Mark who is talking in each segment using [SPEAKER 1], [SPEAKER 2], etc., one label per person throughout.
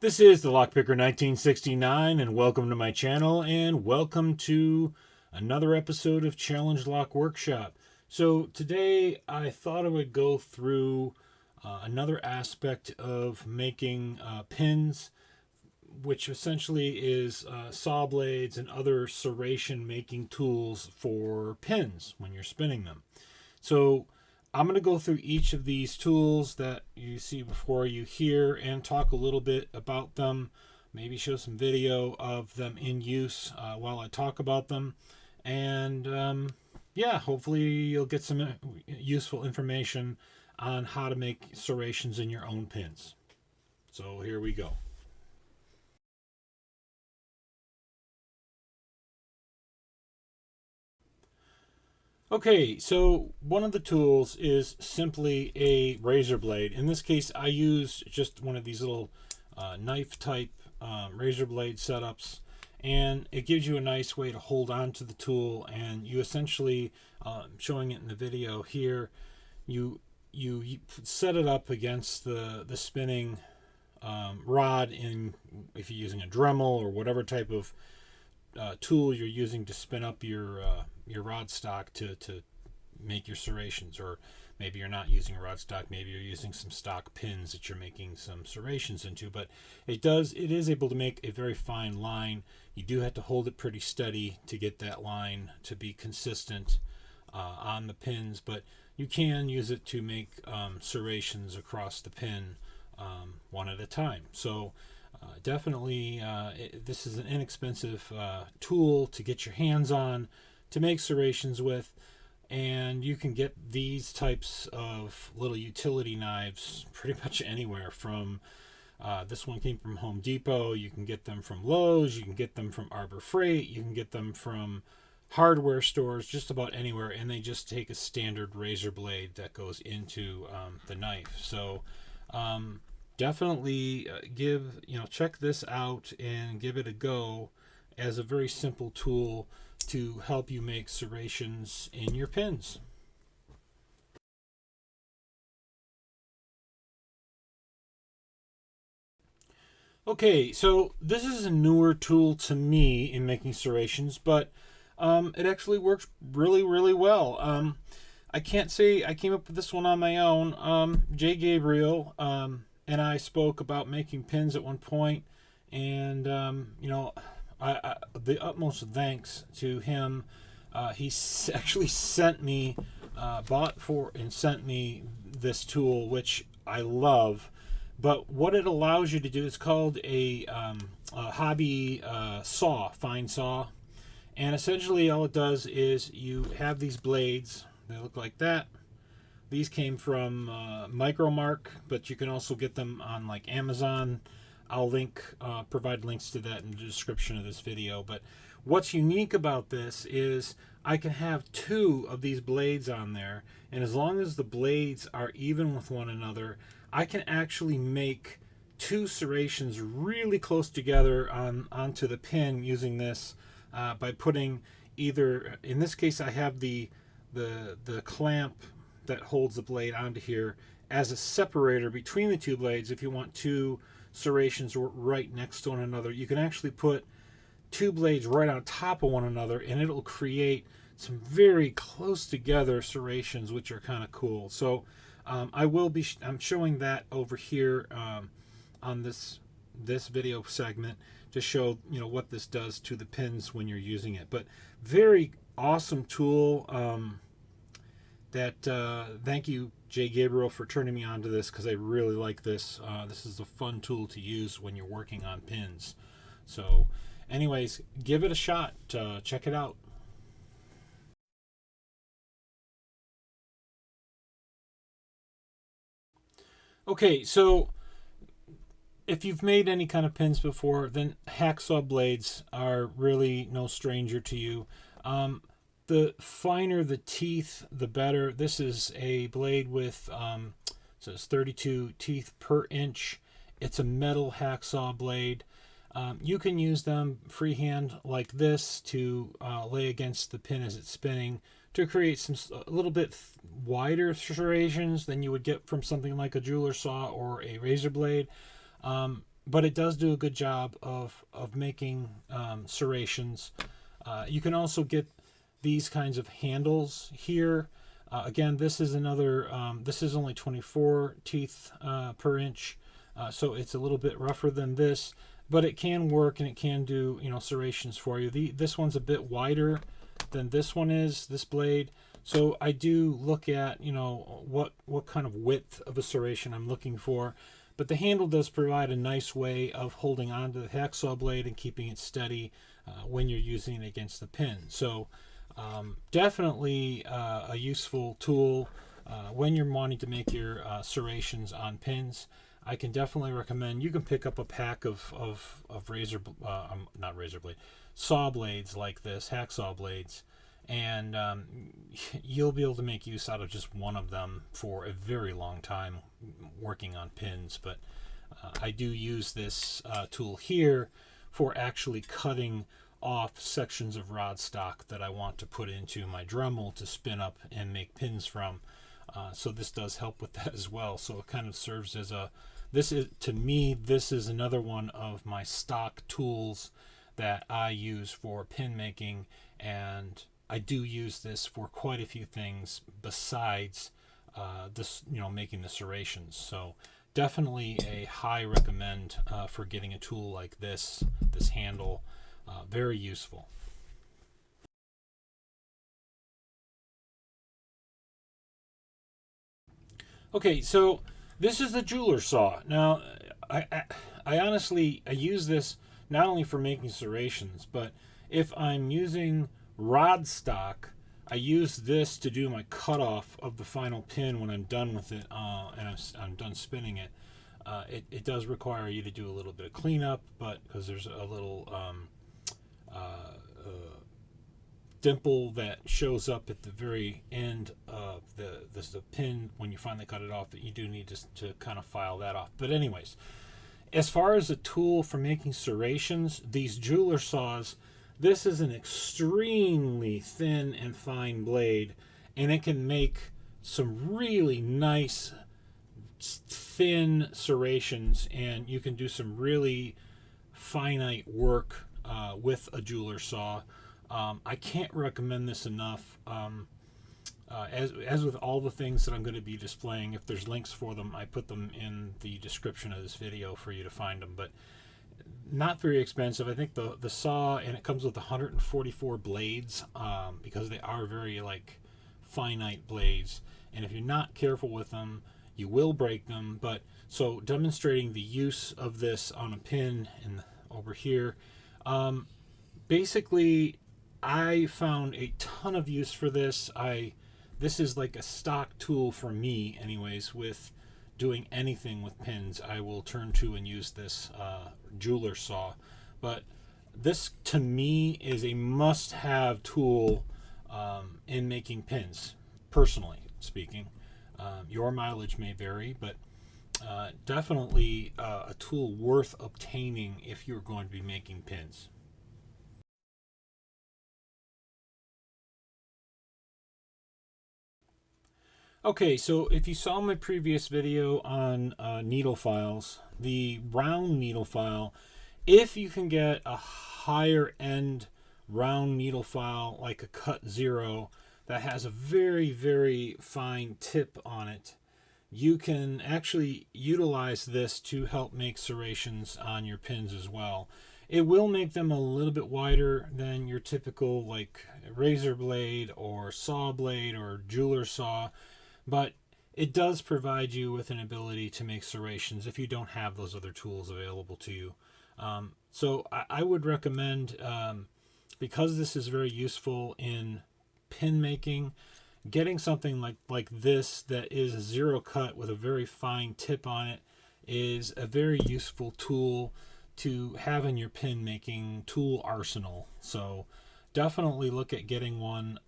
[SPEAKER 1] This is the Lockpicker 1969, and welcome to my channel, and welcome to another episode of Challenge Lock Workshop. So today I thought I would go through another aspect of making pins, which essentially is saw blades and other serration making tools for pins when you're spinning them. So I'm going to go through each of these tools that you see before you here and talk a little bit about them, maybe show some video of them in use while I talk about them. And yeah, hopefully you'll get some useful information on how to make serrations in your own pins. So here we go. Okay, so one of the tools is simply a razor blade. In this case, I use just one of these little knife type razor blade setups, and it gives you a nice way to hold on to the tool, and you essentially, showing it in the video here, you set it up against the spinning rod if you're using a Dremel or whatever type of tool you're using to spin up your rod stock to make your serrations, or maybe you're not using a rod stock, maybe you're using some stock pins that you're making some serrations into, but it is able to make a very fine line. You do have to hold it pretty steady to get that line to be consistent on the pins, but you can use it to make serrations across the pin one at a time. So definitely, this is an inexpensive tool to get your hands on to make serrations with, and you can get these types of little utility knives pretty much anywhere. From this one came from Home Depot. You can get them from Lowe's. You can get them from Arbor Freight. You can get them from hardware stores, just about anywhere, and they just take a standard razor blade that goes into the knife. So definitely check this out and give it a go as a very simple tool to help you make serrations in your pins. Okay, so this is a newer tool to me in making serrations, but it actually works really, really well. I can't say I came up with this one on my own. Jay Gabriel and I spoke about making pins at one point, and the utmost thanks to him. He actually sent me, bought for and sent me this tool, which I love. But what it allows you to do is called a hobby saw, fine saw. And essentially all it does is you have these blades. They look like that. These came from Micromark, but you can also get them on like Amazon. I'll provide links to that in the description of this video. But what's unique about this is I can have two of these blades on there, and as long as the blades are even with one another, I can actually make two serrations really close together onto the pin using this by putting either, in this case I have the clamp that holds the blade onto here as a separator between the two blades. If you want two serrations right next to one another, you can actually put two blades right on top of one another, and it'll create some very close together serrations, which are kind of cool. So I'm showing that over here on this video segment to show what this does to the pins when you're using it. But very awesome tool. Thank you, Jay Gabriel, for turning me on to this, because I really like this. This is a fun tool to use when you're working on pins. So anyways, give it a shot. Check it out. Okay, so if you've made any kind of pins before, then hacksaw blades are really no stranger to you. The finer the teeth, the better. This is a blade with says 32 teeth per inch. It's a metal hacksaw blade. You can use them freehand like this to lay against the pin as it's spinning to create a little bit wider serrations than you would get from something like a jeweler saw or a razor blade. but it does do a good job of making serrations. You can also get these kinds of handles here. Again, this is another, this is only 24 teeth per inch, so it's a little bit rougher than this, but it can work and it can do, you know, serrations for you. This one's a bit wider than this one is, this blade. So I do look at, you know, what kind of width of a serration I'm looking for. But the handle does provide a nice way of holding onto the hacksaw blade and keeping it steady when you're using it against the pin. So definitely a useful tool when you're wanting to make your serrations on pins. I can definitely recommend, you can pick up a pack of not razor blade, saw blades like this, hacksaw blades, and you'll be able to make use out of just one of them for a very long time working on pins. But I do use this tool here for actually cutting off sections of rod stock that I want to put into my Dremel to spin up and make pins from. So this does help with that as well. So it kind of serves as a, this is, to me, this is another one of my stock tools that I use for pin making, and I do use this for quite a few things besides this, you know, making the serrations. So definitely a high recommend for getting a tool like this handle. Very useful. Okay, so this is the jeweler saw. Now, I honestly, I use this not only for making serrations, but if I'm using rod stock, I use this to do my cutoff of the final pin when I'm done with it and I'm done spinning it. It does require you to do a little bit of cleanup, but because there's a little dimple that shows up at the very end of the pin when you finally cut it off, that you do need to kind of file that off. But anyways, as far as a tool for making serrations, these jeweler saws, this is an extremely thin and fine blade, and it can make some really nice thin serrations, and you can do some really finite work with a jeweler saw. I can't recommend this enough. As with all the things that I'm going to be displaying, if there's links for them, I put them in the description of this video for you to find them. But not very expensive. I think the saw, and it comes with 144 blades because they are very like finite blades, and if you're not careful with them, you will break them. But so demonstrating the use of this on a pin and over here, basically I found a ton of use for this. This is like a stock tool for me anyways. With doing anything with pins, I will turn to and use this jeweler saw. But this to me is a must-have tool in making pins, personally speaking. Your mileage may vary, but definitely a tool worth obtaining if you're going to be making pins. Okay, so if you saw my previous video on needle files, the round needle file, if you can get a higher end round needle file like a cut 0 that has a very, very fine tip on it, you can actually utilize this to help make serrations on your pins as well. It will make them a little bit wider than your typical like razor blade or saw blade or jeweler saw, but it does provide you with an ability to make serrations if you don't have those other tools available to you. So I would recommend, because this is very useful in pin making, getting something like this that is a 0 cut with a very fine tip on it is a very useful tool to have in your pin making tool arsenal. So definitely look at getting one.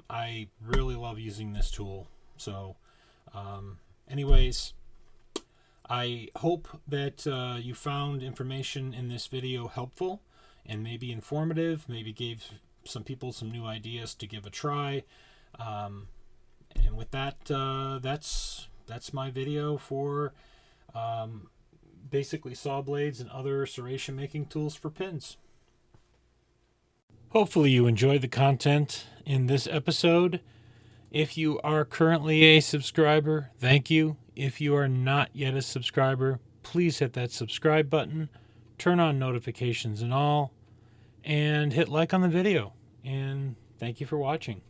[SPEAKER 1] I really love using this tool. So anyways, I hope that you found information in this video helpful and maybe informative, maybe gave some people some new ideas to give a try. And with that, that's my video for basically saw blades and other serration making tools for pins. Hopefully you enjoyed the content in this episode. If you are currently a subscriber, thank you. If you are not yet a subscriber, please hit that subscribe button, turn on notifications and all, and hit like on the video. And thank you for watching.